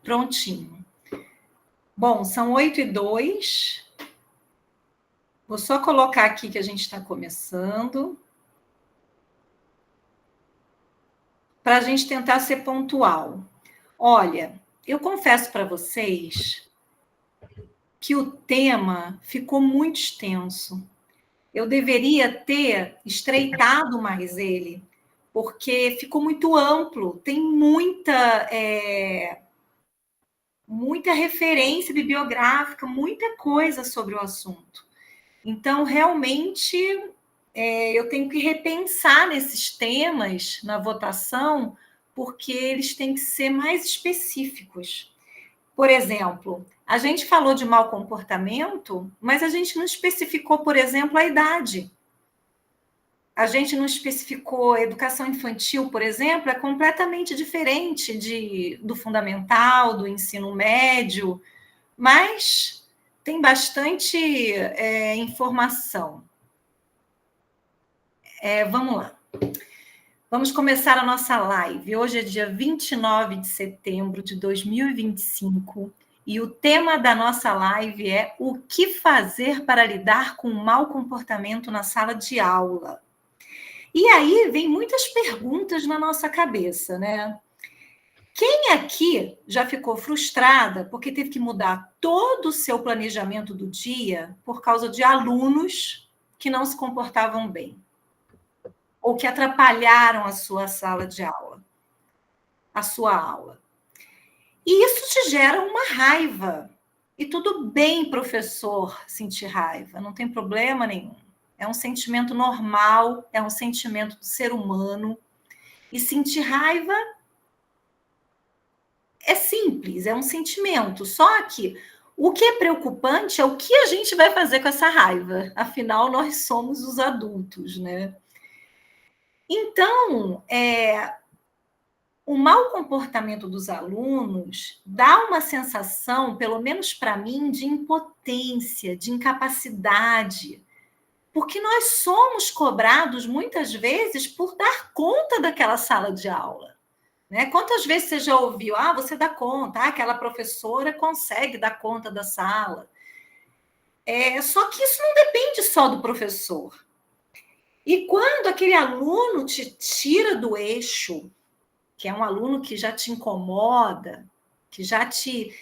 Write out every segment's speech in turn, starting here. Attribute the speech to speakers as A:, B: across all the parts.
A: Prontinho. Bom, são 8h02. Vou só colocar aqui que a gente está começando. Para a gente tentar ser pontual. Olha, eu confesso para vocês que o tema ficou muito extenso. Eu deveria ter estreitado mais ele, porque ficou muito amplo, tem muita referência bibliográfica, muita coisa sobre o assunto. Então, realmente, eu tenho que repensar nesses temas na votação, porque eles têm que ser mais específicos. Por exemplo, a gente falou de mau comportamento, mas a gente não especificou, por exemplo, a idade. A gente não especificou educação infantil, por exemplo, é completamente diferente do fundamental, do ensino médio, mas tem bastante informação. Vamos lá. Vamos começar a nossa live. Hoje é dia 29 de setembro de 2025 e o tema da nossa live é o que fazer para lidar com o mau comportamento na sala de aula. E aí vem muitas perguntas na nossa cabeça, né? Quem aqui já ficou frustrada porque teve que mudar todo o seu planejamento do dia por causa de alunos que não se comportavam bem? Ou que atrapalharam a sua sala de aula, a sua aula. E isso te gera uma raiva. E tudo bem, professor, sentir raiva, não tem problema nenhum. É um sentimento normal, é um sentimento do ser humano. E sentir raiva é simples, é um sentimento. Só que o que é preocupante é o que a gente vai fazer com essa raiva. Afinal, nós somos os adultos, né? Então, o mau comportamento dos alunos dá uma sensação, pelo menos para mim, de impotência, de incapacidade, porque nós somos cobrados muitas vezes por dar conta daquela sala de aula. Né? Quantas vezes você já ouviu? Você dá conta, aquela professora consegue dar conta da sala. Só que isso não depende só do professor. E quando aquele aluno te tira do eixo, que é um aluno que já te incomoda, que já te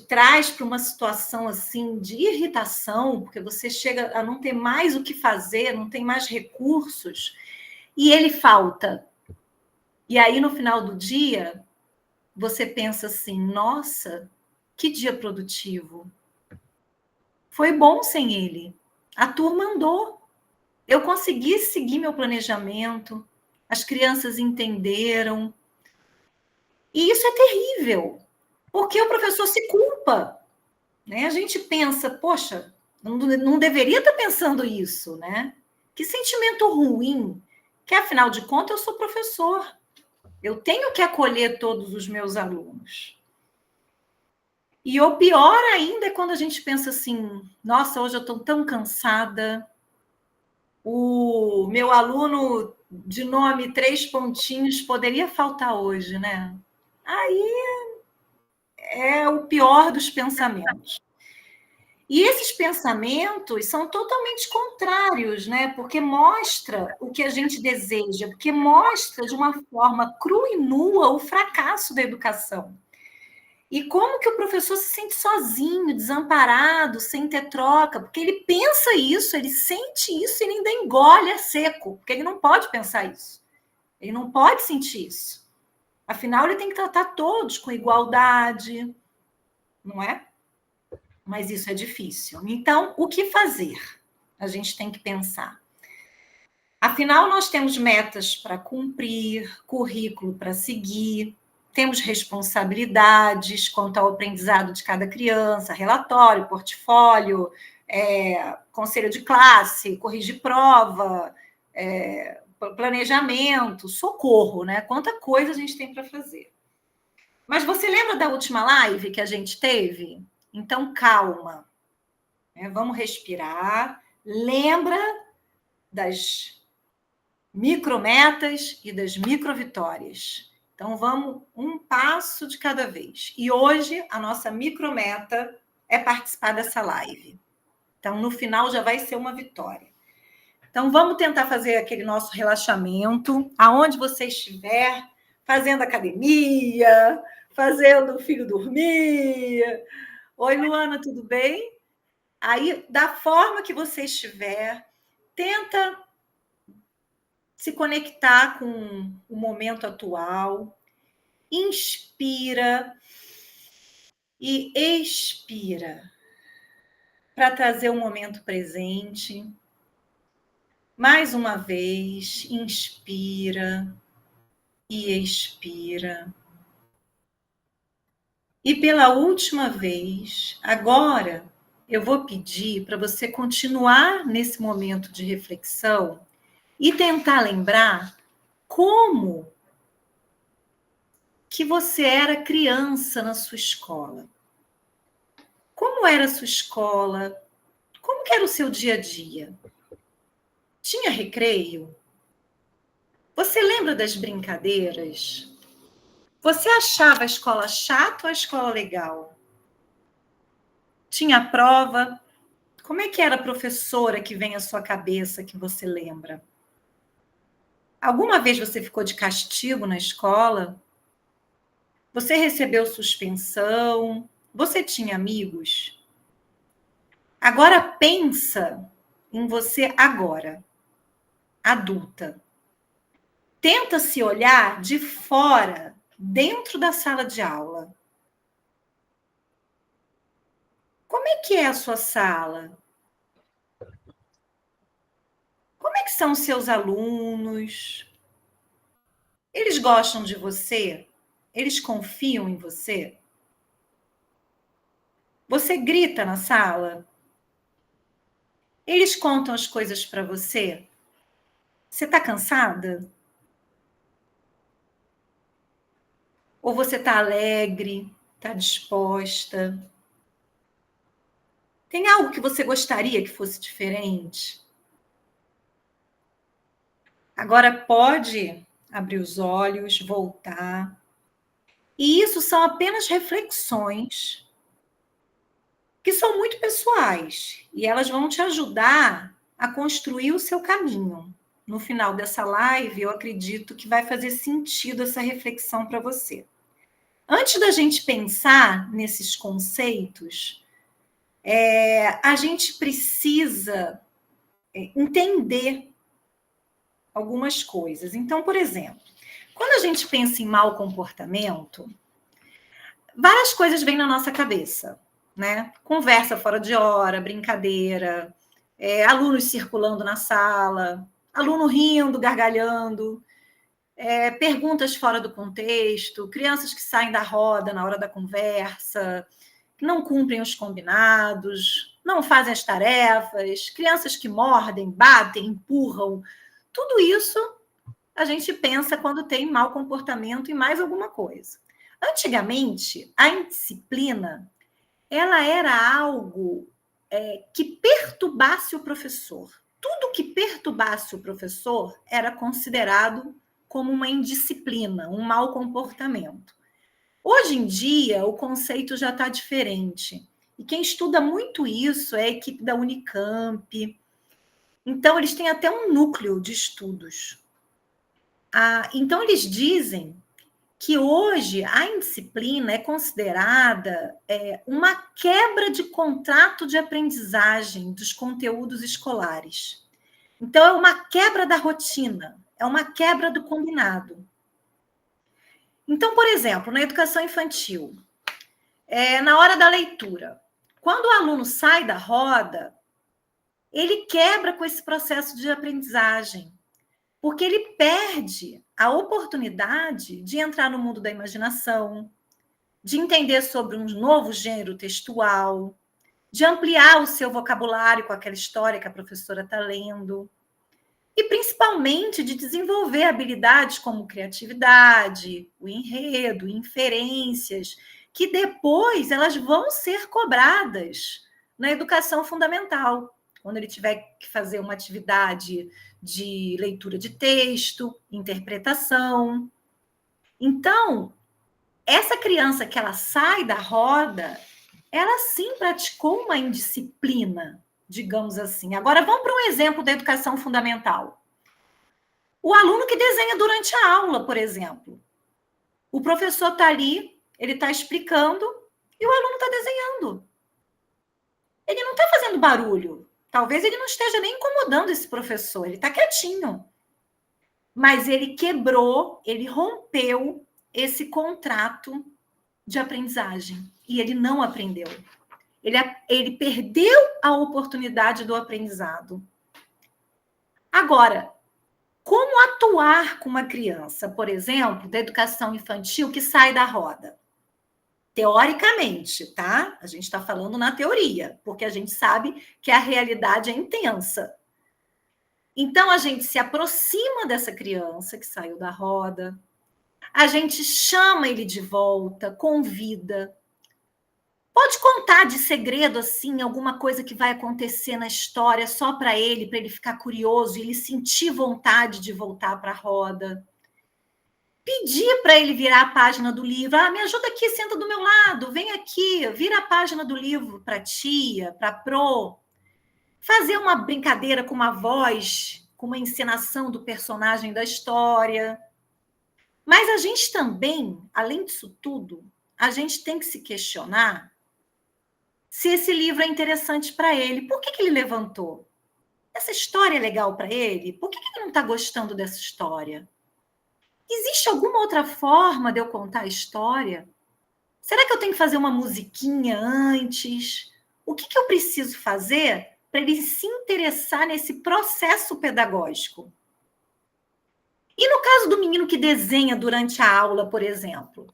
A: traz para uma situação assim de irritação, porque você chega a não ter mais o que fazer, não tem mais recursos, e ele falta. E aí, no final do dia, você pensa assim, nossa, que dia produtivo. Foi bom sem ele. A turma andou. Eu consegui seguir meu planejamento, as crianças entenderam. E isso é terrível, porque o professor se culpa. Né? A gente pensa, poxa, não deveria estar pensando isso, né? Que sentimento ruim, que afinal de contas eu sou professor. Eu tenho que acolher todos os meus alunos. E o pior ainda é quando a gente pensa assim, nossa, hoje eu estou tão cansada, o meu aluno de nome 3 pontinhos poderia faltar hoje, né? Aí é o pior dos pensamentos. E esses pensamentos são totalmente contrários, né? Porque mostra o que a gente deseja, porque mostra de uma forma crua e nua o fracasso da educação. E como que o professor se sente sozinho, desamparado, sem ter troca, porque ele pensa isso, ele sente isso e ele ainda engole a seco, porque ele não pode pensar isso. Ele não pode sentir isso. Afinal, ele tem que tratar todos com igualdade, não é? Mas isso é difícil. Então, o que fazer? A gente tem que pensar. Afinal, nós temos metas para cumprir, currículo para seguir, temos responsabilidades quanto ao aprendizado de cada criança, relatório, portfólio, conselho de classe, corrigir prova, planejamento, socorro, né? Quanta coisa a gente tem para fazer. Mas você lembra da última live que a gente teve? Então, calma. Vamos respirar. Lembra das micrometas e das microvitórias. Então, vamos um passo de cada vez. E hoje, a nossa micrometa é participar dessa live. Então, no final, já vai ser uma vitória. Então, vamos tentar fazer aquele nosso relaxamento, aonde você estiver, fazendo academia, fazendo o filho dormir. Oi, Luana, tudo bem? Aí, da forma que você estiver, tenta se conectar com o momento atual. Inspira e expira para trazer o momento presente. Mais uma vez, inspira e expira. E pela última vez, agora eu vou pedir para você continuar nesse momento de reflexão e tentar lembrar como que você era criança na sua escola. Como era a sua escola? Como que era o seu dia a dia? Tinha recreio? Você lembra das brincadeiras? Você achava a escola chata ou a escola legal? Tinha prova? Como é que era a professora que vem à sua cabeça que você lembra? Alguma vez você ficou de castigo na escola? Você recebeu suspensão? Você tinha amigos? Agora pensa em você agora, adulta. Tenta se olhar de fora, dentro da sala de aula. Como é que é a sua sala? Como é que são os seus alunos? Eles gostam de você? Eles confiam em você? Você grita na sala? Eles contam as coisas para você? Você está cansada? Ou você está alegre? Está disposta? Tem algo que você gostaria que fosse diferente? Agora pode abrir os olhos, voltar. E isso são apenas reflexões que são muito pessoais e elas vão te ajudar a construir o seu caminho. No final dessa live, eu acredito que vai fazer sentido essa reflexão para você. Antes da gente pensar nesses conceitos, a gente precisa entender algumas coisas. Então, por exemplo, quando a gente pensa em mau comportamento, várias coisas vêm na nossa cabeça, né? Conversa fora de hora, brincadeira, alunos circulando na sala, aluno rindo, gargalhando, perguntas fora do contexto, crianças que saem da roda na hora da conversa, que não cumprem os combinados, não fazem as tarefas, crianças que mordem, batem, empurram. Tudo isso a gente pensa quando tem mau comportamento e mais alguma coisa. Antigamente, a indisciplina ela era algo que perturbasse o professor. Tudo que perturbasse o professor era considerado como uma indisciplina, um mau comportamento. Hoje em dia, o conceito já está diferente. E quem estuda muito isso é a equipe da Unicamp. Então, eles têm até um núcleo de estudos. Então, eles dizem que hoje a indisciplina é considerada uma quebra de contrato de aprendizagem dos conteúdos escolares. Então, é uma quebra da rotina, é uma quebra do combinado. Então, por exemplo, na educação infantil, na hora da leitura, quando o aluno sai da roda, ele quebra com esse processo de aprendizagem, porque ele perde a oportunidade de entrar no mundo da imaginação, de entender sobre um novo gênero textual, de ampliar o seu vocabulário com aquela história que a professora está lendo, e principalmente de desenvolver habilidades como criatividade, o enredo, inferências, que depois elas vão ser cobradas na educação fundamental, quando ele tiver que fazer uma atividade de leitura de texto, interpretação. Então, essa criança que ela sai da roda, ela sim praticou uma indisciplina, digamos assim. Agora, vamos para um exemplo da educação fundamental. O aluno que desenha durante a aula, por exemplo. O professor está ali, ele está explicando e o aluno está desenhando. Ele não está fazendo barulho. Talvez ele não esteja nem incomodando esse professor, ele está quietinho. Mas ele quebrou, ele rompeu esse contrato de aprendizagem. E ele não aprendeu. Ele perdeu a oportunidade do aprendizado. Agora, como atuar com uma criança, por exemplo, da educação infantil que sai da roda? Teoricamente, tá? A gente está falando na teoria, porque a gente sabe que a realidade é intensa. Então, a gente se aproxima dessa criança que saiu da roda, a gente chama ele de volta, convida. Pode contar de segredo, assim, alguma coisa que vai acontecer na história só para ele ficar curioso e ele sentir vontade de voltar para a roda. Pedir para ele virar a página do livro. Ah, me ajuda aqui, senta do meu lado, vem aqui, vira a página do livro para a tia, para a Pro. Fazer uma brincadeira com uma voz, com uma encenação do personagem da história. Mas a gente também, além disso tudo, a gente tem que se questionar se esse livro é interessante para ele. Por que ele levantou? Essa história é legal para ele? Por que ele não está gostando dessa história? Existe alguma outra forma de eu contar a história? Será que eu tenho que fazer uma musiquinha antes? O que eu preciso fazer para ele se interessar nesse processo pedagógico? E no caso do menino que desenha durante a aula, por exemplo?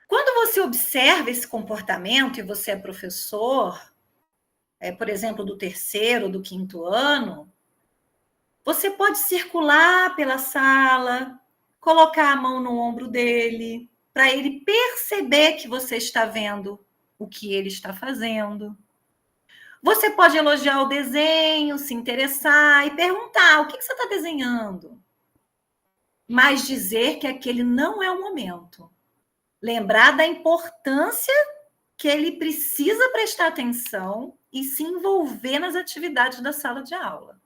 A: Quando você observa esse comportamento e você é professor, por exemplo, do 3º, do 5º ano, você pode circular pela sala, colocar a mão no ombro dele, para ele perceber que você está vendo o que ele está fazendo. Você pode elogiar o desenho, se interessar e perguntar: o que você está desenhando? Mas dizer que aquele não é o momento. Lembrar da importância que ele precisa prestar atenção e se envolver nas atividades da sala de aula.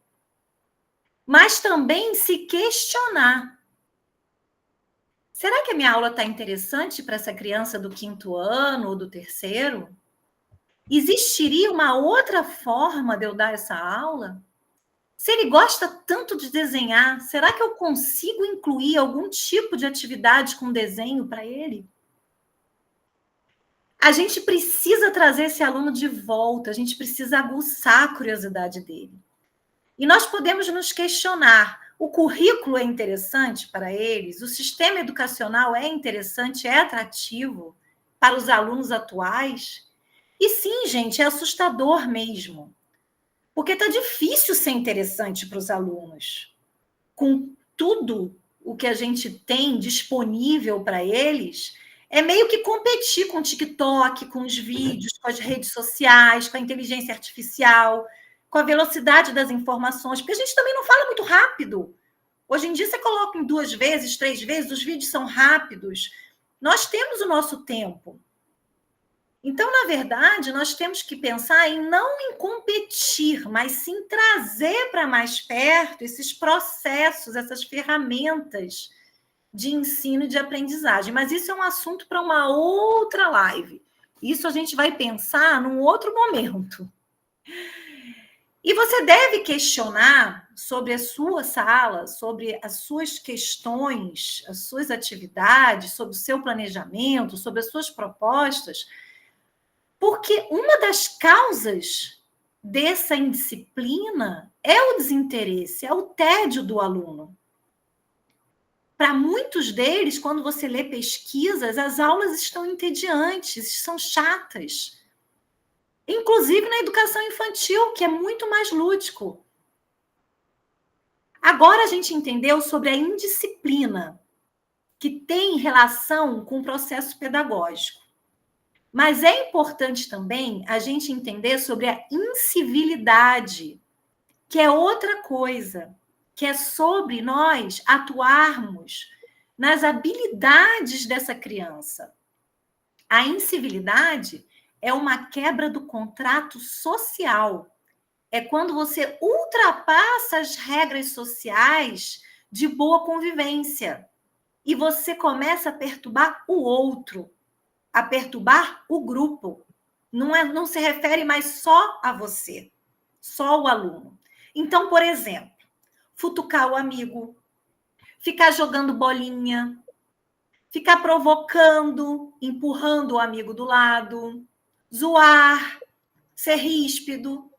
A: Mas também se questionar. Será que a minha aula está interessante para essa criança do 5º ano ou do 3º? Existiria uma outra forma de eu dar essa aula? Se ele gosta tanto de desenhar, será que eu consigo incluir algum tipo de atividade com desenho para ele? A gente precisa trazer esse aluno de volta, a gente precisa aguçar a curiosidade dele. E nós podemos nos questionar: o currículo é interessante para eles? O sistema educacional é interessante, é atrativo para os alunos atuais? E sim, gente, é assustador mesmo. Porque está difícil ser interessante para os alunos. Com tudo o que a gente tem disponível para eles, é meio que competir com o TikTok, com os vídeos, com as redes sociais, com a inteligência artificial, com a velocidade das informações, porque a gente também não fala muito rápido. Hoje em dia, você coloca em 2 vezes, 3 vezes, os vídeos são rápidos. Nós temos o nosso tempo. Então, na verdade, nós temos que pensar não em competir, mas sim trazer para mais perto esses processos, essas ferramentas de ensino e de aprendizagem. Mas isso é um assunto para uma outra live. Isso a gente vai pensar num outro momento. E você deve questionar sobre a sua sala, sobre as suas questões, as suas atividades, sobre o seu planejamento, sobre as suas propostas, porque uma das causas dessa indisciplina é o desinteresse, é o tédio do aluno. Para muitos deles, quando você lê pesquisas, as aulas estão entediantes, são chatas. Inclusive na educação infantil, que é muito mais lúdico. Agora a gente entendeu sobre a indisciplina, que tem relação com o processo pedagógico. Mas é importante também a gente entender sobre a incivilidade, que é outra coisa, que é sobre nós atuarmos nas habilidades dessa criança. A incivilidade é uma quebra do contrato social. É quando você ultrapassa as regras sociais de boa convivência e você começa a perturbar o outro, a perturbar o grupo. Não se refere mais só a você, só o aluno. Então, por exemplo, futucar o amigo, ficar jogando bolinha, ficar provocando, empurrando o amigo do lado, zoar, ser ríspido.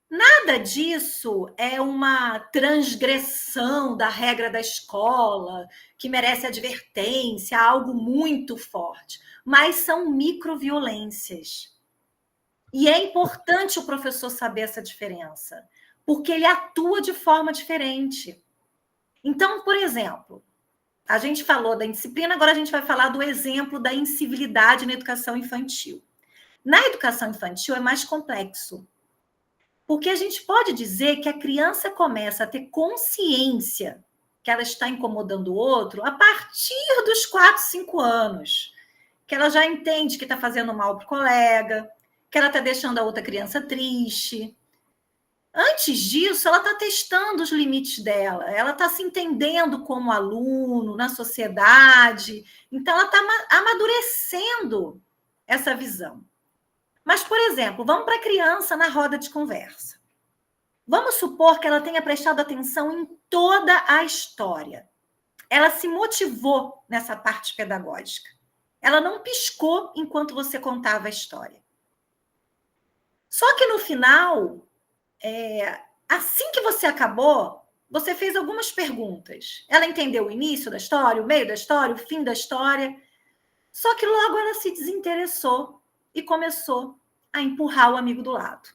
A: Nada disso é uma transgressão da regra da escola, que merece advertência, algo muito forte, mas são microviolências. E é importante o professor saber essa diferença, porque ele atua de forma diferente. Então, por exemplo, a gente falou da indisciplina, agora a gente vai falar do exemplo da incivilidade na educação infantil. Na educação infantil é mais complexo, porque a gente pode dizer que a criança começa a ter consciência que ela está incomodando o outro a partir dos 4, 5 anos, que ela já entende que está fazendo mal para o colega, que ela está deixando a outra criança triste. Antes disso, ela está testando os limites dela, ela está se entendendo como aluno, na sociedade, então ela está amadurecendo essa visão. Mas, por exemplo, vamos para a criança na roda de conversa. Vamos supor que ela tenha prestado atenção em toda a história. Ela se motivou nessa parte pedagógica. Ela não piscou enquanto você contava a história. Só que no final, assim que você acabou, você fez algumas perguntas. Ela entendeu o início da história, o meio da história, o fim da história. Só que logo ela se desinteressou e começou a empurrar o amigo do lado.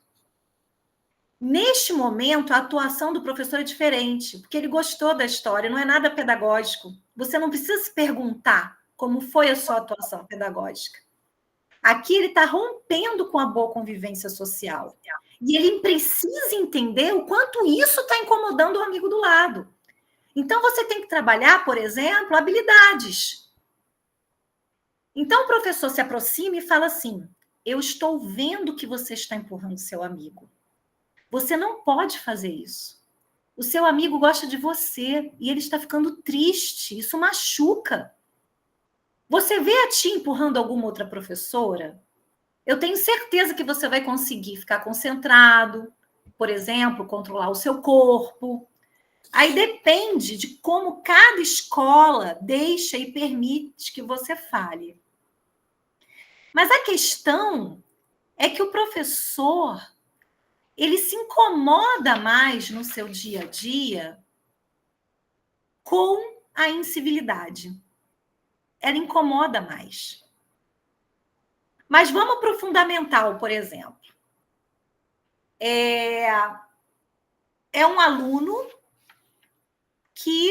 A: Neste momento, a atuação do professor é diferente, porque ele gostou da história, não é nada pedagógico. Você não precisa se perguntar como foi a sua atuação pedagógica. Aqui ele está rompendo com a boa convivência social. E ele precisa entender o quanto isso está incomodando o amigo do lado. Então, você tem que trabalhar, por exemplo, habilidades. Então, o professor se aproxima e fala assim: eu estou vendo que você está empurrando seu amigo. Você não pode fazer isso. O seu amigo gosta de você e ele está ficando triste. Isso machuca. Você vê a tia empurrando alguma outra professora? Eu tenho certeza que você vai conseguir ficar concentrado, por exemplo, controlar o seu corpo. Aí depende de como cada escola deixa e permite que você fale. Mas a questão é que o professor, ele se incomoda mais no seu dia a dia com a incivilidade. Ela incomoda mais. Mas vamos para o fundamental, por exemplo. É um aluno que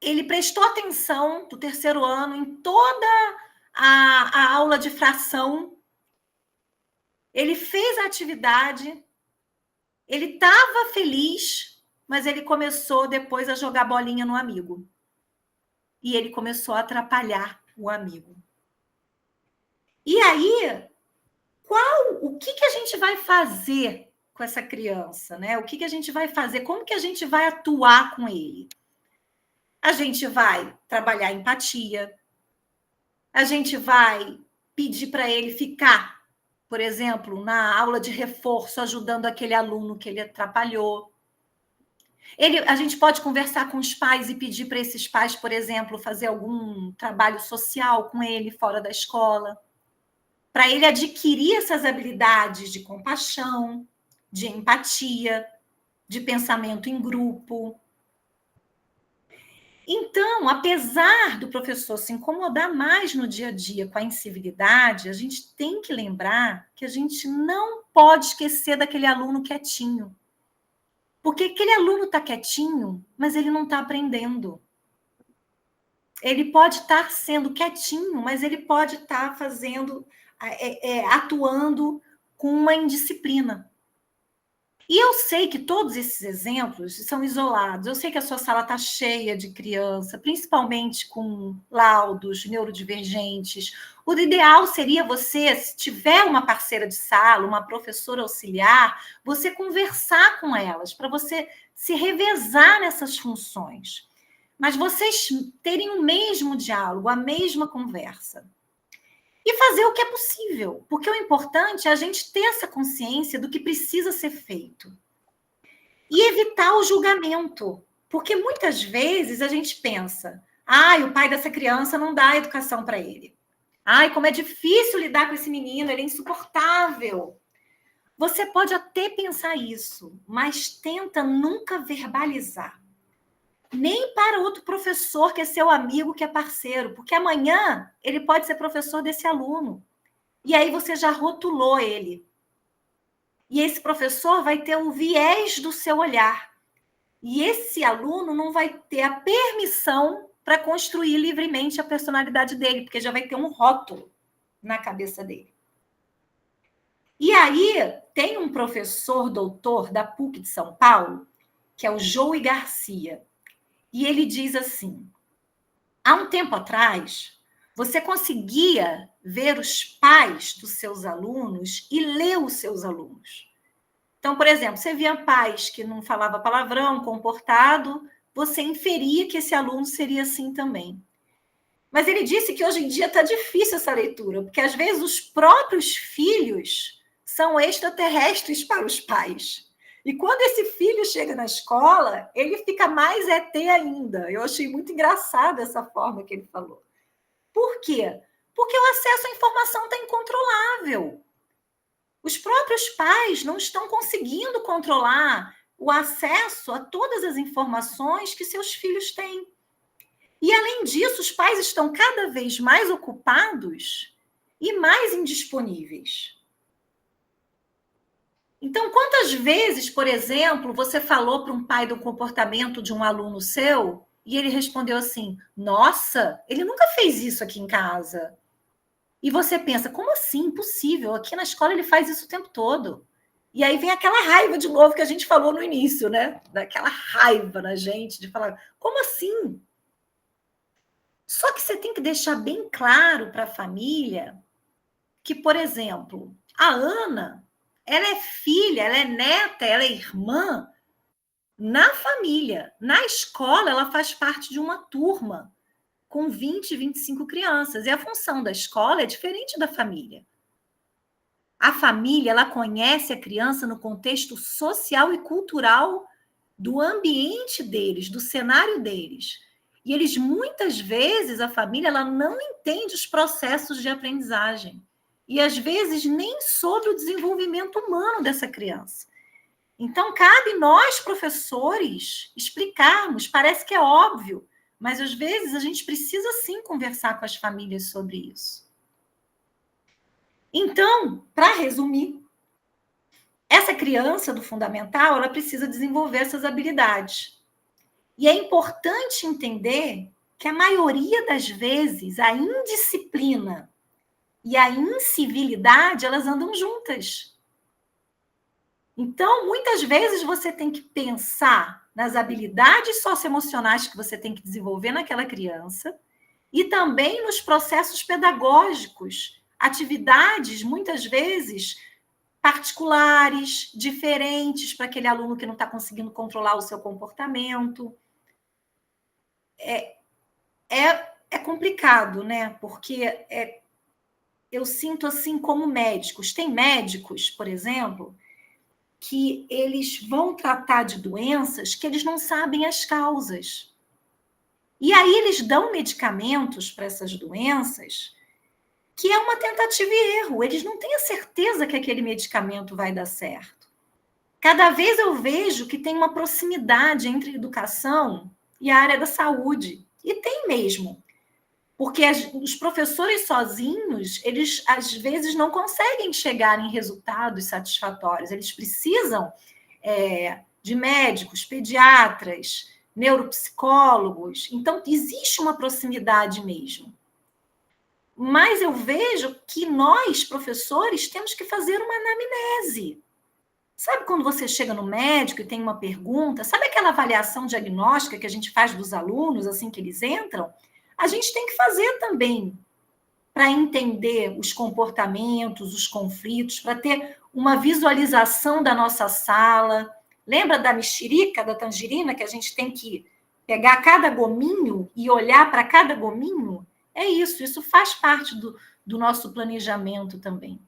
A: ele prestou atenção do terceiro ano em toda a aula de fração. Ele fez a atividade, ele estava feliz, mas ele começou depois a jogar bolinha no amigo. E ele começou a atrapalhar o amigo. E aí, o que a gente vai fazer com essa criança, né? O que a gente vai fazer? Como que a gente vai atuar com ele? A gente vai trabalhar a empatia, a gente vai pedir para ele ficar, por exemplo, na aula de reforço, ajudando aquele aluno que ele atrapalhou. A gente pode conversar com os pais e pedir para esses pais, por exemplo, fazer algum trabalho social com ele fora da escola, para ele adquirir essas habilidades de compaixão, de empatia, de pensamento em grupo. Então, apesar do professor se incomodar mais no dia a dia com a incivilidade, a gente tem que lembrar que a gente não pode esquecer daquele aluno quietinho. Porque aquele aluno está quietinho, mas ele não está aprendendo. Ele pode estar sendo quietinho, mas ele pode estar atuando com uma indisciplina. E eu sei que todos esses exemplos são isolados. Eu sei que a sua sala está cheia de criança, principalmente com laudos neurodivergentes. O ideal seria você, se tiver uma parceira de sala, uma professora auxiliar, você conversar com elas, para você se revezar nessas funções. Mas vocês terem o mesmo diálogo, a mesma conversa. E fazer o que é possível, porque o importante é a gente ter essa consciência do que precisa ser feito. E evitar o julgamento, porque muitas vezes a gente pensa, o pai dessa criança não dá educação para ele. Como é difícil lidar com esse menino, ele é insuportável. Você pode até pensar isso, mas tenta nunca verbalizar. Nem para outro professor que é seu amigo, que é parceiro, porque amanhã ele pode ser professor desse aluno. E aí você já rotulou ele. E esse professor vai ter o viés do seu olhar. E esse aluno não vai ter a permissão para construir livremente a personalidade dele, porque já vai ter um rótulo na cabeça dele. E aí tem um professor doutor da PUC de São Paulo, que é o Joey Garcia. E ele diz assim: há um tempo atrás, você conseguia ver os pais dos seus alunos e ler os seus alunos. Então, por exemplo, você via pais que não falavam palavrão, comportado, você inferia que esse aluno seria assim também. Mas ele disse que hoje em dia está difícil essa leitura, porque às vezes os próprios filhos são extraterrestres para os pais. E quando esse filho chega na escola, ele fica mais ET ainda. Eu achei muito engraçado essa forma que ele falou. Por quê? Porque o acesso à informação está incontrolável. Os próprios pais não estão conseguindo controlar o acesso a todas as informações que seus filhos têm. E, além disso, os pais estão cada vez mais ocupados e mais indisponíveis. Então, quantas vezes, por exemplo, você falou para um pai do comportamento de um aluno seu e ele respondeu assim: nossa, ele nunca fez isso aqui em casa. E você pensa, como assim? Impossível, aqui na escola ele faz isso o tempo todo. E aí vem aquela raiva de novo que a gente falou no início, né? Daquela raiva na gente de falar, como assim? Só que você tem que deixar bem claro para a família que, por exemplo, a Ana, ela é filha, ela é neta, ela é irmã na família. Na escola, ela faz parte de uma turma com 20, 25 crianças. E a função da escola é diferente da família. A família, ela conhece a criança no contexto social e cultural do ambiente deles, do cenário deles. E eles, muitas vezes, a família, ela não entende os processos de aprendizagem. E, às vezes, nem sobre o desenvolvimento humano dessa criança. Então, cabe nós, professores, explicarmos. Parece que é óbvio, mas, às vezes, a gente precisa, sim, conversar com as famílias sobre isso. Então, para resumir, essa criança do fundamental, ela precisa desenvolver essas habilidades. E é importante entender que a maioria das vezes a indisciplina e a incivilidade, elas andam juntas. Então, muitas vezes você tem que pensar nas habilidades socioemocionais que você tem que desenvolver naquela criança e também nos processos pedagógicos, atividades, muitas vezes, particulares, diferentes para aquele aluno que não está conseguindo controlar o seu comportamento. É complicado, né? Porque eu sinto assim como médicos. Tem médicos, por exemplo, que eles vão tratar de doenças que eles não sabem as causas. E aí eles dão medicamentos para essas doenças que é uma tentativa e erro. Eles não têm a certeza que aquele medicamento vai dar certo. Cada vez eu vejo que tem uma proximidade entre a educação e a área da saúde. E tem mesmo. Porque os professores sozinhos, eles às vezes não conseguem chegar em resultados satisfatórios. Eles precisam de médicos, pediatras, neuropsicólogos. Então, existe uma proximidade mesmo. Mas eu vejo que nós, professores, temos que fazer uma anamnese. Sabe quando você chega no médico e tem uma pergunta? Sabe aquela avaliação diagnóstica que a gente faz dos alunos assim que eles entram? A gente tem que fazer também para entender os comportamentos, os conflitos, para ter uma visualização da nossa sala. Lembra da mexerica, da tangerina, que a gente tem que pegar cada gominho e olhar para cada gominho? É isso faz parte do nosso planejamento também.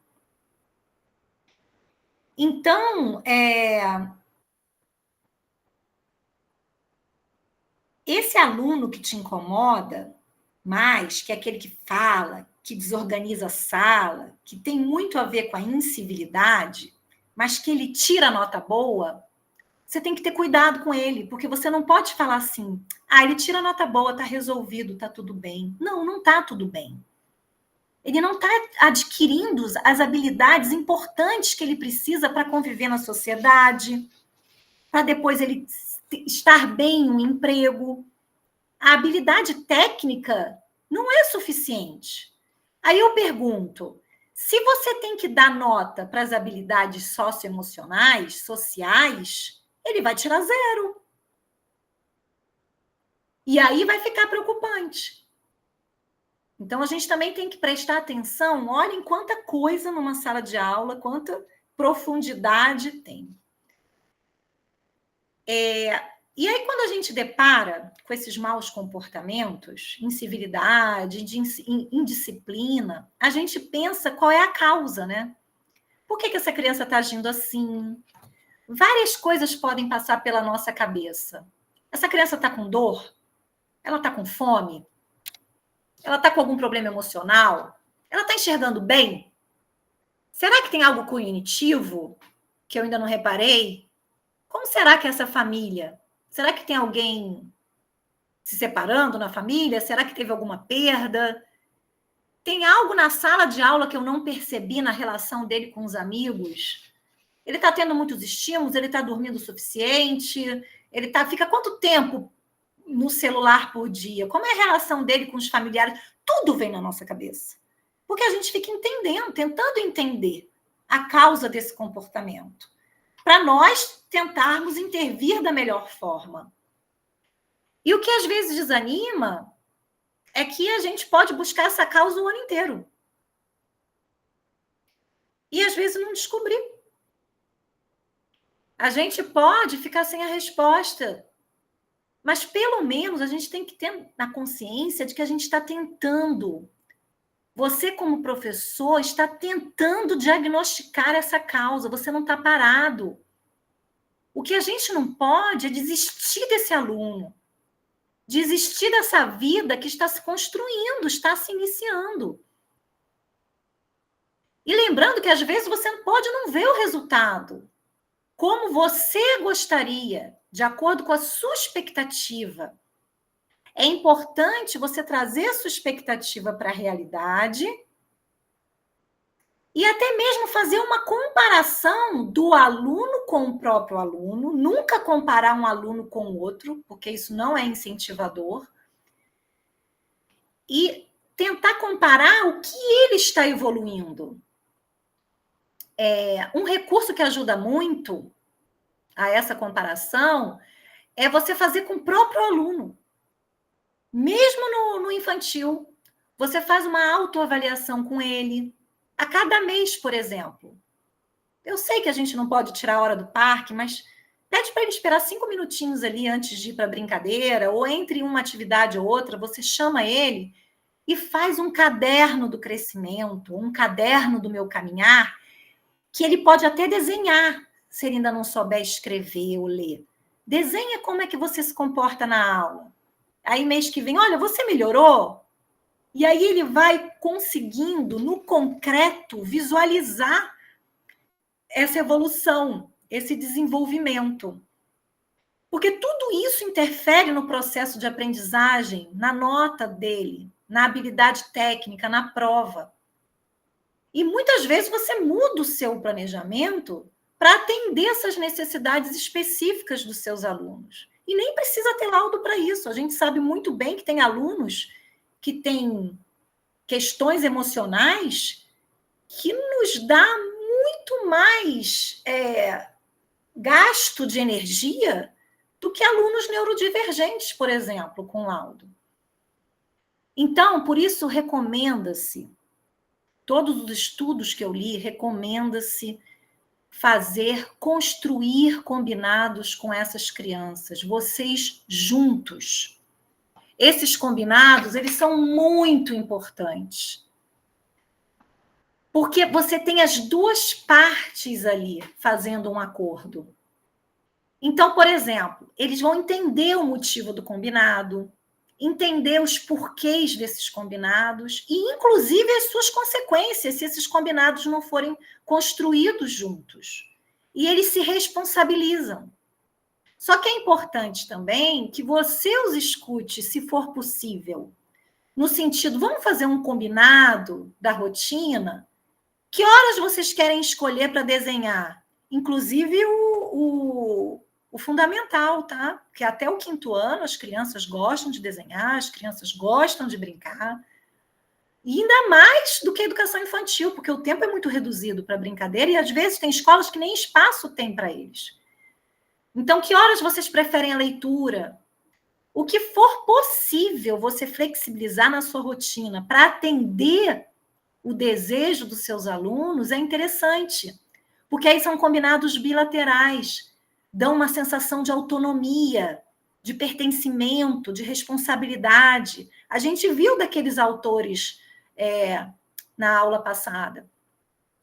A: Então, esse aluno que te incomoda mais, que é aquele que fala, que desorganiza a sala, que tem muito a ver com a incivilidade, mas que ele tira nota boa, você tem que ter cuidado com ele, porque você não pode falar assim: ah, ele tira nota boa, tá resolvido, tá tudo bem. Não, não tá tudo bem. Ele não está adquirindo as habilidades importantes que ele precisa para conviver na sociedade, para depois ele estar bem no emprego. A habilidade técnica não é suficiente. Aí eu pergunto: se você tem que dar nota para as habilidades socioemocionais, sociais, ele vai tirar 0. E aí vai ficar preocupante. Então, a gente também tem que prestar atenção. Olhem quanta coisa numa sala de aula, quanta profundidade tem. E aí, quando a gente depara com esses maus comportamentos, incivilidade, indisciplina, a gente pensa qual é a causa, né? Por que essa criança está agindo assim? Várias coisas podem passar pela nossa cabeça. Essa criança está com dor? Ela está com fome? Ela está com algum problema emocional? Ela está enxergando bem? Será que tem algo cognitivo que eu ainda não reparei? Como será que é essa família? Será que tem alguém se separando na família? Será que teve alguma perda? Tem algo na sala de aula que eu não percebi na relação dele com os amigos? Ele está tendo muitos estímulos? Ele está dormindo o suficiente? Fica quanto tempo no celular por dia? Como é a relação dele com os familiares? Tudo vem na nossa cabeça. Porque a gente fica entendendo, tentando entender a causa desse comportamento, para nós tentarmos intervir da melhor forma. E o que às vezes desanima é que a gente pode buscar essa causa o ano inteiro. E às vezes não descobrir. A gente pode ficar sem a resposta, mas pelo menos a gente tem que ter na consciência de que a gente está tentando. Você, como professor, está tentando diagnosticar essa causa, você não está parado. O que a gente não pode é desistir desse aluno, desistir dessa vida que está se construindo, está se iniciando. E lembrando que às vezes você pode não ver o resultado como você gostaria, de acordo com a sua expectativa. É importante você trazer a sua expectativa para a realidade e até mesmo fazer uma comparação do aluno com o próprio aluno, nunca comparar um aluno com o outro, porque isso não é incentivador, e tentar comparar o que ele está evoluindo. Um recurso que ajuda muito a essa comparação é você fazer com o próprio aluno. Mesmo no infantil, você faz uma autoavaliação com ele, a cada mês, por exemplo. Eu sei que a gente não pode tirar a hora do parque, mas pede para ele esperar 5 minutinhos ali antes de ir para a brincadeira, ou entre uma atividade ou outra, você chama ele e faz um caderno do crescimento, um caderno do meu caminhar, que ele pode até desenhar, se ele ainda não souber escrever ou ler. Desenha como é que você se comporta na aula. Aí, mês que vem, olha, você melhorou? E aí ele vai conseguindo, no concreto, visualizar essa evolução, esse desenvolvimento. Porque tudo isso interfere no processo de aprendizagem, na nota dele, na habilidade técnica, na prova. E muitas vezes você muda o seu planejamento para atender essas necessidades específicas dos seus alunos. E nem precisa ter laudo para isso. A gente sabe muito bem que tem alunos que têm questões emocionais que nos dá muito mais gasto de energia do que alunos neurodivergentes, por exemplo, com laudo. Então, por isso, recomenda-se, todos os estudos que eu li, recomenda-se construir combinados com essas crianças, vocês juntos. Esses combinados, eles são muito importantes. Porque você tem as duas partes ali fazendo um acordo. Então, por exemplo, eles vão entender o motivo do combinado, entender os porquês desses combinados e, inclusive, as suas consequências, se esses combinados não forem construídos juntos. E eles se responsabilizam. Só que é importante também que você os escute, se for possível, no sentido, vamos fazer um combinado da rotina? Que horas vocês querem escolher para desenhar? Inclusive o fundamental, tá? Porque até o 5º ano as crianças gostam de desenhar, as crianças gostam de brincar. E ainda mais do que a educação infantil, porque o tempo é muito reduzido para brincadeira e às vezes tem escolas que nem espaço tem para eles. Então, que horas vocês preferem a leitura? O que for possível você flexibilizar na sua rotina para atender o desejo dos seus alunos é interessante, porque aí são combinados bilaterais, dão uma sensação de autonomia, de pertencimento, de responsabilidade. A gente viu daqueles autores na aula passada,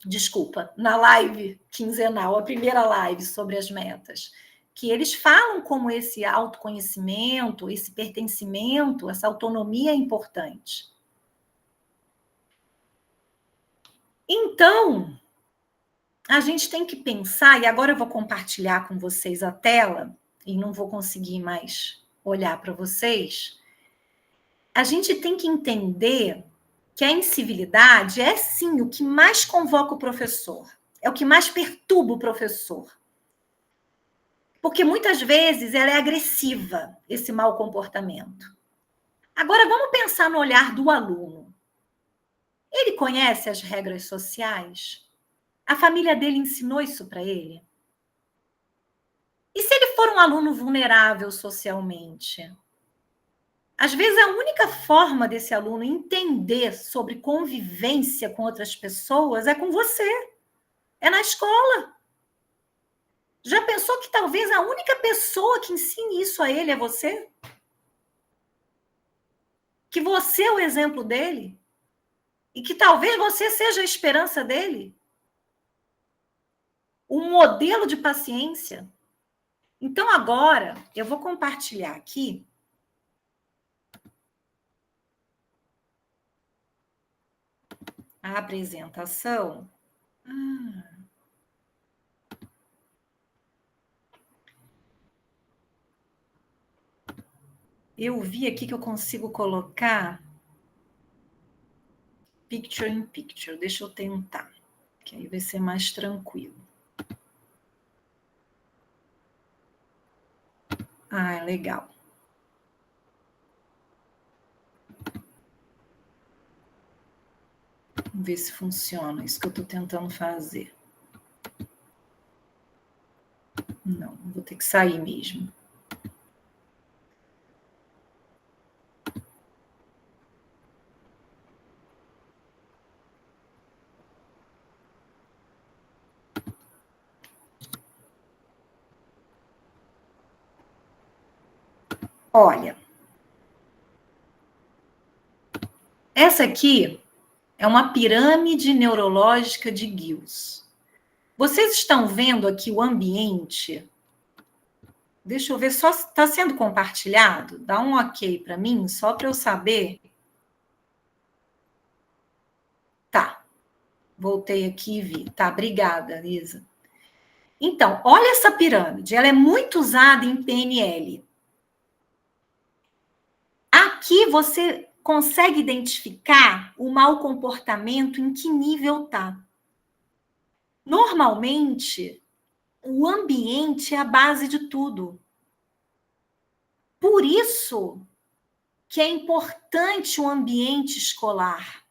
A: desculpa, na live quinzenal, a primeira live sobre as metas, que eles falam como esse autoconhecimento, esse pertencimento, essa autonomia é importante. Então, a gente tem que pensar, e agora eu vou compartilhar com vocês a tela, e não vou conseguir mais olhar para vocês. A gente tem que entender que a incivilidade é, sim, o que mais convoca o professor, é o que mais perturba o professor. Porque muitas vezes ela é agressiva, esse mau comportamento. Agora, vamos pensar no olhar do aluno. Ele conhece as regras sociais? A família dele ensinou isso para ele? E se ele for um aluno vulnerável socialmente? Às vezes, a única forma desse aluno entender sobre convivência com outras pessoas é com você, é na escola. Já pensou que talvez a única pessoa que ensine isso a ele é você? Que você é o exemplo dele? E que talvez você seja a esperança dele? Um modelo de paciência? Então, agora, eu vou compartilhar aqui a apresentação. Eu vi aqui que eu consigo colocar picture in picture. Deixa eu tentar, que aí vai ser mais tranquilo. Ah, legal. Vamos ver se funciona. Isso que eu estou tentando fazer. Não, vou ter que sair mesmo. Olha, essa aqui é uma pirâmide neurológica de Gills. Vocês estão vendo aqui o ambiente? Deixa eu ver, só está sendo compartilhado? Dá um ok para mim, só para eu saber. Tá, voltei aqui e vi. Tá, obrigada, Lisa. Então, olha essa pirâmide, ela é muito usada em PNL. Aqui você consegue identificar o mau comportamento em que nível tá. Normalmente, o ambiente é a base de tudo. Por isso que é importante o ambiente escolar.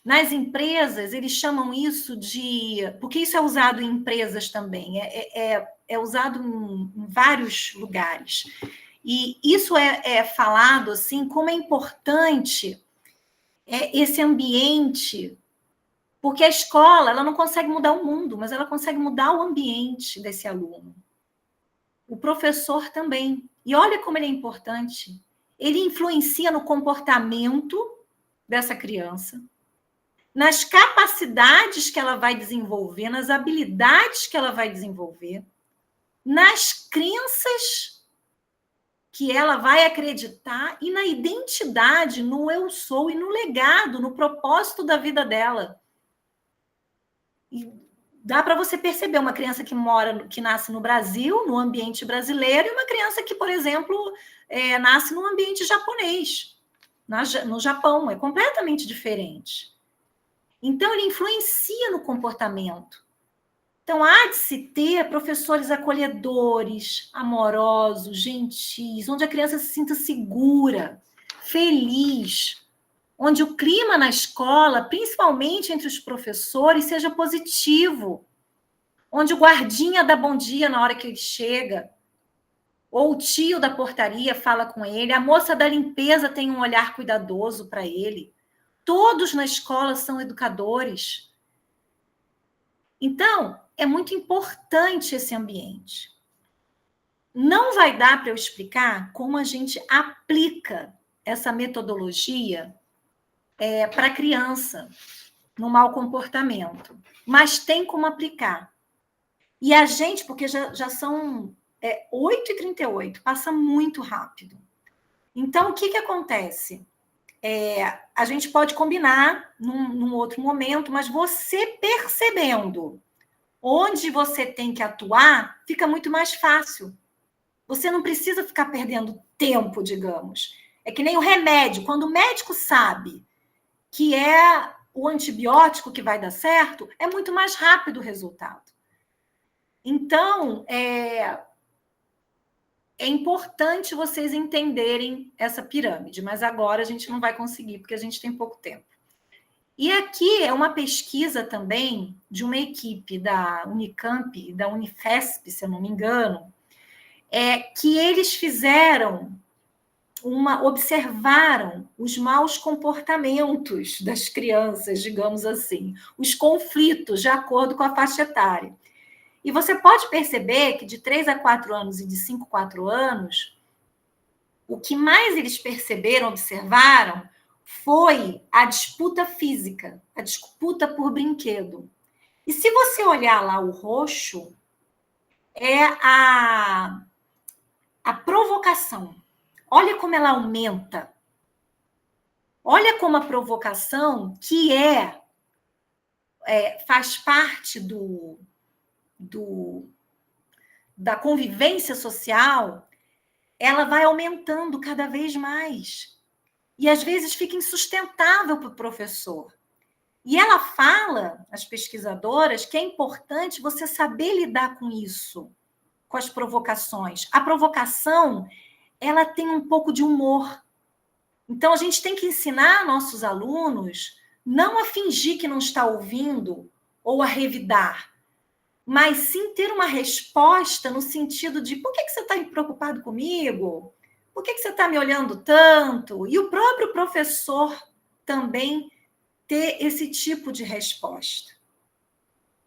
A: Nas empresas, eles chamam isso de... Porque isso é usado em empresas também, é usado em vários lugares. E isso é falado assim, como é importante esse ambiente, porque a escola ela não consegue mudar o mundo, mas ela consegue mudar o ambiente desse aluno. O professor também. E olha como ele é importante. Ele influencia no comportamento dessa criança, nas capacidades que ela vai desenvolver, nas habilidades que ela vai desenvolver, nas crenças que ela vai acreditar e na identidade, no eu sou e no legado, no propósito da vida dela. E dá para você perceber uma criança que nasce no Brasil, no ambiente brasileiro, e uma criança que, por exemplo, nasce no ambiente japonês, no Japão, é completamente diferente. Então, ele influencia no comportamento. Então, há de se ter professores acolhedores, amorosos, gentis, onde a criança se sinta segura, feliz, onde o clima na escola, principalmente entre os professores, seja positivo, onde o guardinha dá bom dia na hora que ele chega, ou o tio da portaria fala com ele, a moça da limpeza tem um olhar cuidadoso para ele. Todos na escola são educadores. Então, é muito importante esse ambiente. Não vai dar para eu explicar como a gente aplica essa metodologia para a criança no mau comportamento, mas tem como aplicar. E a gente, porque já são 8h38, passa muito rápido. Então, o que acontece? A gente pode combinar num outro momento, mas você percebendo onde você tem que atuar, fica muito mais fácil. Você não precisa ficar perdendo tempo, digamos. É que nem o remédio. Quando o médico sabe que é o antibiótico que vai dar certo, é muito mais rápido o resultado. Então, é importante vocês entenderem essa pirâmide, mas agora a gente não vai conseguir, porque a gente tem pouco tempo. E aqui é uma pesquisa também de uma equipe da Unicamp e da Unifesp, se eu não me engano, que eles observaram os maus comportamentos das crianças, digamos assim, os conflitos de acordo com a faixa etária. E você pode perceber que de 3 a 4 anos e de 5 a 4 anos, o que mais eles perceberam, observaram, foi a disputa física, a disputa por brinquedo. E se você olhar lá o roxo, é a provocação. Olha como ela aumenta. Olha como a provocação, que faz parte da convivência social, ela vai aumentando cada vez mais. E, às vezes, fica insustentável para o professor. E ela fala, as pesquisadoras, que é importante você saber lidar com isso, com as provocações. A provocação, ela tem um pouco de humor. Então, a gente tem que ensinar nossos alunos não a fingir que não está ouvindo ou a revidar, mas sim ter uma resposta no sentido de por que você está preocupado comigo? Por que você está me olhando tanto? E o próprio professor também ter esse tipo de resposta.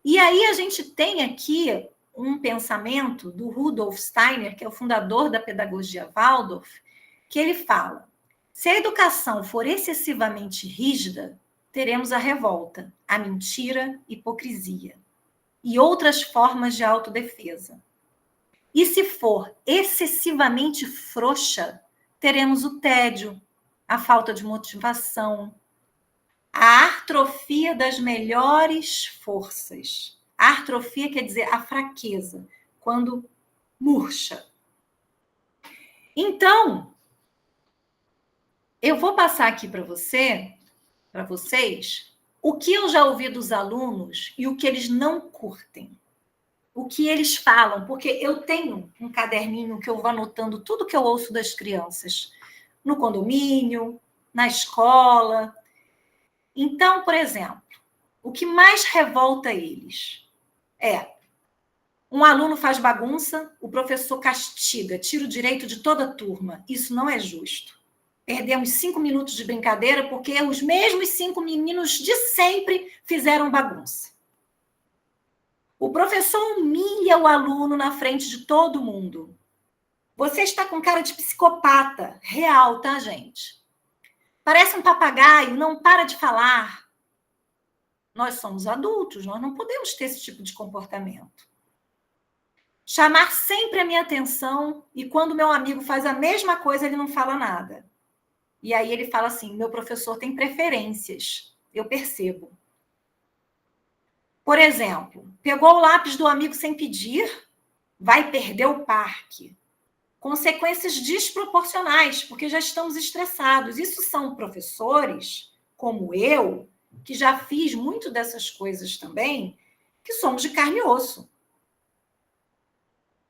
A: E aí a gente tem aqui um pensamento do Rudolf Steiner, que é o fundador da pedagogia Waldorf, que ele fala: se a educação for excessivamente rígida, teremos a revolta, a mentira, hipocrisia e outras formas de autodefesa. E se for excessivamente frouxa, teremos o tédio, a falta de motivação, a atrofia das melhores forças. A atrofia quer dizer a fraqueza, quando murcha. Então, eu vou passar aqui para vocês, o que eu já ouvi dos alunos e o que eles não curtem. O que eles falam, porque eu tenho um caderninho que eu vou anotando tudo que eu ouço das crianças, no condomínio, na escola. Então, por exemplo, o que mais revolta eles é um aluno faz bagunça, o professor castiga, tira o direito de toda a turma. Isso não é justo. Perdemos 5 minutos de brincadeira porque os mesmos 5 meninos de sempre fizeram bagunça. O professor humilha o aluno na frente de todo mundo. Você está com cara de psicopata, real, tá, gente? Parece um papagaio, não para de falar. Nós somos adultos, nós não podemos ter esse tipo de comportamento. Chamar sempre a minha atenção e quando meu amigo faz a mesma coisa, ele não fala nada. E aí ele fala assim, meu professor tem preferências, eu percebo. Por exemplo, pegou o lápis do amigo sem pedir, vai perder o parque. Consequências desproporcionais, porque já estamos estressados. Isso são professores, como eu, que já fiz muito dessas coisas também, que somos de carne e osso.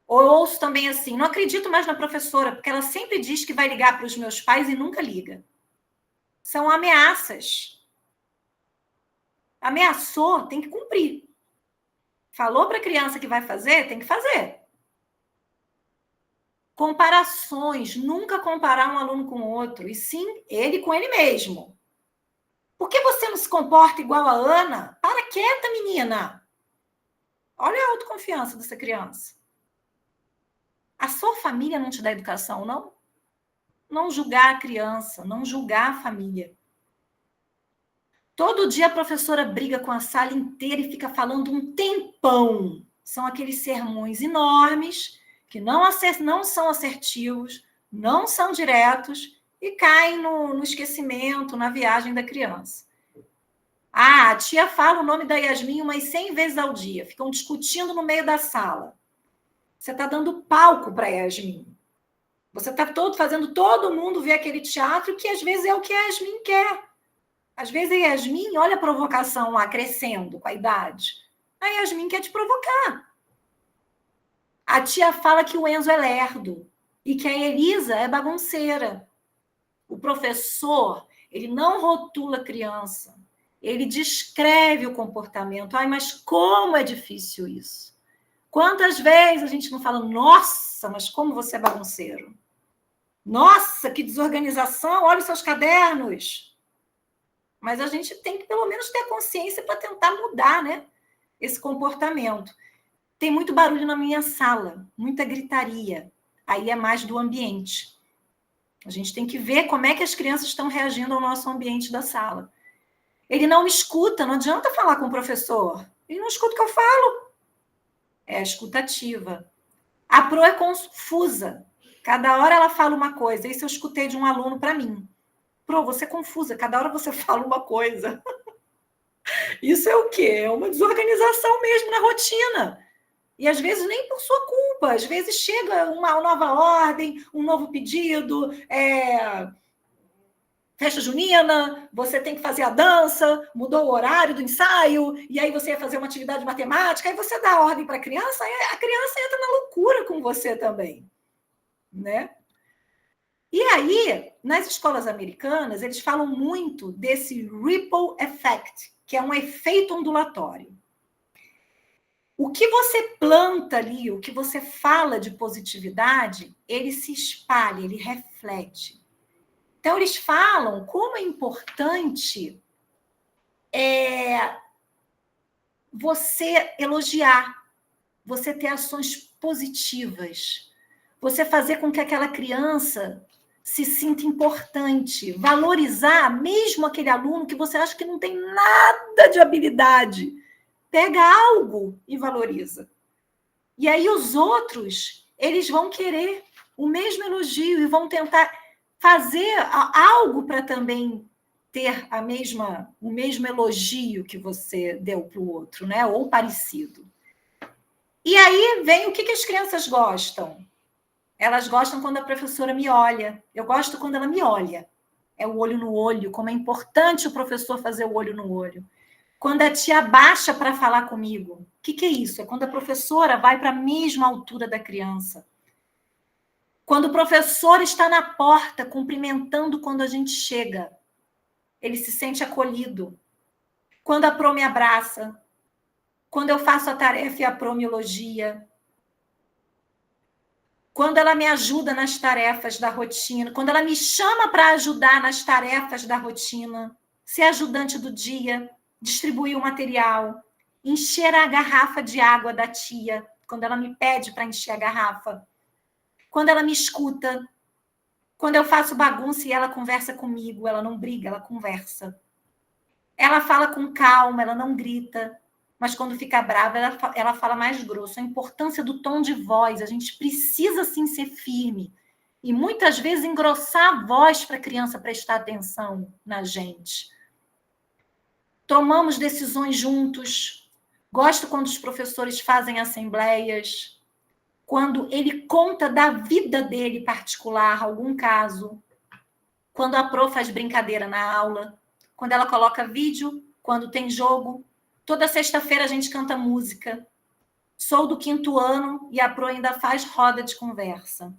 A: Ou ouço também assim, não acredito mais na professora, porque ela sempre diz que vai ligar para os meus pais e nunca liga. São ameaças. Ameaçou, tem que cumprir. Falou para a criança que vai fazer, tem que fazer. Comparações, nunca comparar um aluno com o outro, e sim ele com ele mesmo. Por que você não se comporta igual a Ana? Para quieta, menina. Olha a autoconfiança dessa criança. A sua família não te dá educação, não? Não julgar a criança, não julgar a família. Todo dia a professora briga com a sala inteira e fica falando um tempão. São aqueles sermões enormes que não são assertivos, não são diretos e caem no esquecimento, na viagem da criança. Ah, a tia fala o nome da Yasmin umas 100 vezes ao dia. Ficam discutindo no meio da sala. Você está dando palco para a Yasmin. Você está fazendo todo mundo ver aquele teatro que às vezes é o que a Yasmin quer. Às vezes a Yasmin, olha a provocação lá crescendo com a idade. A Yasmin quer te provocar. A tia fala que o Enzo é lerdo e que a Elisa é bagunceira. O professor, ele não rotula a criança. Ele descreve o comportamento. Ai, mas como é difícil isso. Quantas vezes a gente não fala, nossa, mas como você é bagunceiro. Nossa, que desorganização, olha os seus cadernos. Mas a gente tem que, pelo menos, ter consciência para tentar mudar, né, esse comportamento. Tem muito barulho na minha sala, muita gritaria. Aí é mais do ambiente. A gente tem que ver como é que as crianças estão reagindo ao nosso ambiente da sala. Ele não me escuta, não adianta falar com o professor. Ele não escuta o que eu falo. É a escutativa. A pro é confusa. Cada hora ela fala uma coisa. Isso eu escutei de um aluno para mim. Pro, você é confusa. Cada hora você fala uma coisa. Isso é o quê? É uma desorganização mesmo na rotina. E às vezes nem por sua culpa. Às vezes chega uma nova ordem, um novo pedido, festa junina, você tem que fazer a dança, mudou o horário do ensaio, e aí você ia fazer uma atividade de matemática, aí você dá a ordem para a criança, aí a criança entra na loucura com você também, né? E aí, nas escolas americanas, eles falam muito desse ripple effect, que é um efeito ondulatório. O que você planta ali, o que você fala de positividade, ele se espalha, ele reflete. Então, eles falam como é importante você elogiar, você ter ações positivas, você fazer com que aquela criança se sinta importante, valorizar mesmo aquele aluno que você acha que não tem nada de habilidade. Pega algo e valoriza. E aí os outros, eles vão querer o mesmo elogio e vão tentar fazer algo para também ter o mesmo elogio que você deu para o outro, né? Ou parecido. E aí vem o que as crianças gostam. Elas gostam quando a professora me olha. Eu gosto quando ela me olha. É o olho no olho, como é importante o professor fazer o olho no olho. Quando a tia baixa para falar comigo. O que é isso? É quando a professora vai para a mesma altura da criança. Quando o professor está na porta cumprimentando quando a gente chega. ele se sente acolhido. Quando a Pro me abraça, quando eu faço a tarefa e a Pro me elogia, quando ela me ajuda nas tarefas da rotina, quando ela me chama para ajudar nas tarefas da rotina, ser ajudante do dia, distribuir o material, encher a garrafa de água da tia, quando ela me pede para encher a garrafa, quando ela me escuta, quando eu faço bagunça e ela conversa comigo, ela não briga, ela conversa. Ela fala com calma, ela não grita, mas quando fica brava, ela fala mais grosso. A importância do tom de voz, a gente precisa, sim, ser firme. E, muitas vezes, engrossar a voz para a criança prestar atenção na gente. Tomamos decisões juntos. Gosto quando os professores fazem assembleias, quando ele conta da vida dele particular, algum caso, quando a Pro faz brincadeira na aula, quando ela coloca vídeo, quando tem jogo. Toda sexta-feira a gente canta música. Sou do 5º ano e a Pro ainda faz roda de conversa.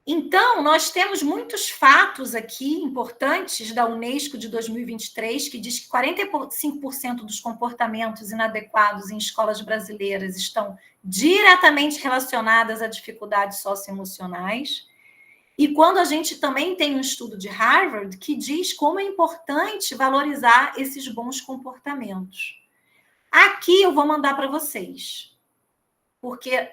A: Então, nós temos muitos fatos aqui importantes da Unesco de 2023, que diz que 45% dos comportamentos inadequados em escolas brasileiras estão diretamente relacionadas a dificuldades socioemocionais. E quando a gente também tem um estudo de Harvard que diz como é importante valorizar esses bons comportamentos. Aqui eu vou mandar para vocês, porque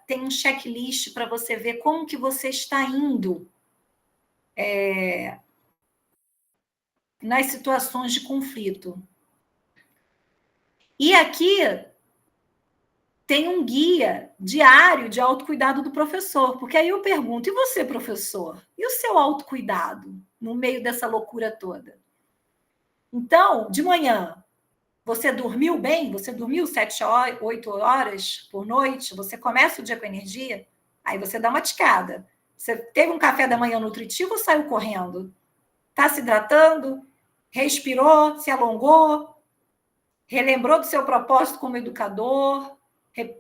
A: tem um checklist para você ver como que você está indo nas situações de conflito. E aqui tem um guia diário de autocuidado do professor, porque aí eu pergunto, e você, professor? E o seu autocuidado no meio dessa loucura toda? Então, de manhã, você dormiu bem? Você dormiu 7 horas, 8 horas por noite? Você começa o dia com energia? Aí você dá uma ticada. Você teve um café da manhã nutritivo ou saiu correndo? Está se hidratando? Respirou? Se alongou? Relembrou do seu propósito como educador?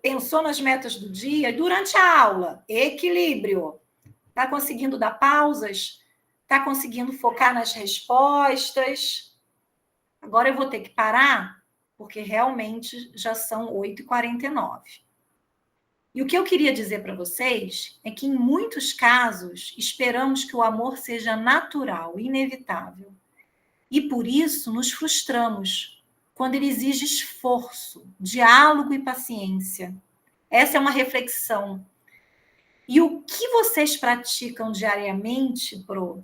A: Pensou nas metas do dia? Durante a aula, equilíbrio. Está conseguindo dar pausas? Está conseguindo focar nas respostas? Agora eu vou ter que parar, porque realmente já são 8h49. E o que eu queria dizer para vocês é que, em muitos casos, esperamos que o amor seja natural, inevitável. E, por isso, nos frustramos quando ele exige esforço, diálogo e paciência. Essa é uma reflexão. E o que vocês praticam diariamente, Pro,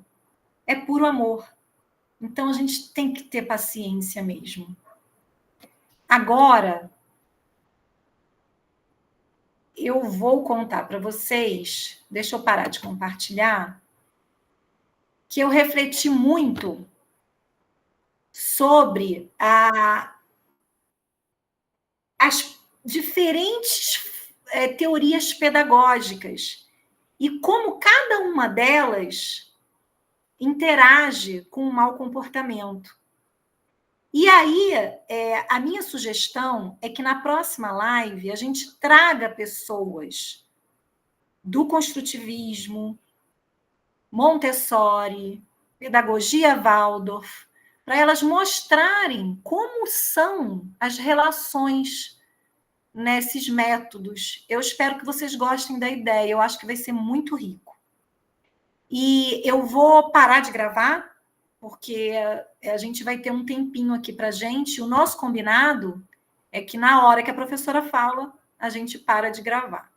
A: é puro amor. Então, a gente tem que ter paciência mesmo. Agora, eu vou contar para vocês, deixa eu parar de compartilhar, que eu refleti muito sobre as diferentes teorias pedagógicas e como cada uma delas interage com o mau comportamento. E aí, a minha sugestão é que na próxima live a gente traga pessoas do construtivismo, Montessori, pedagogia Waldorf, para elas mostrarem como são as relações nesses métodos. Eu espero que vocês gostem da ideia, eu acho que vai ser muito rico. E eu vou parar de gravar, porque a gente vai ter um tempinho aqui para a gente. O nosso combinado é que na hora que a professora fala, a gente para de gravar.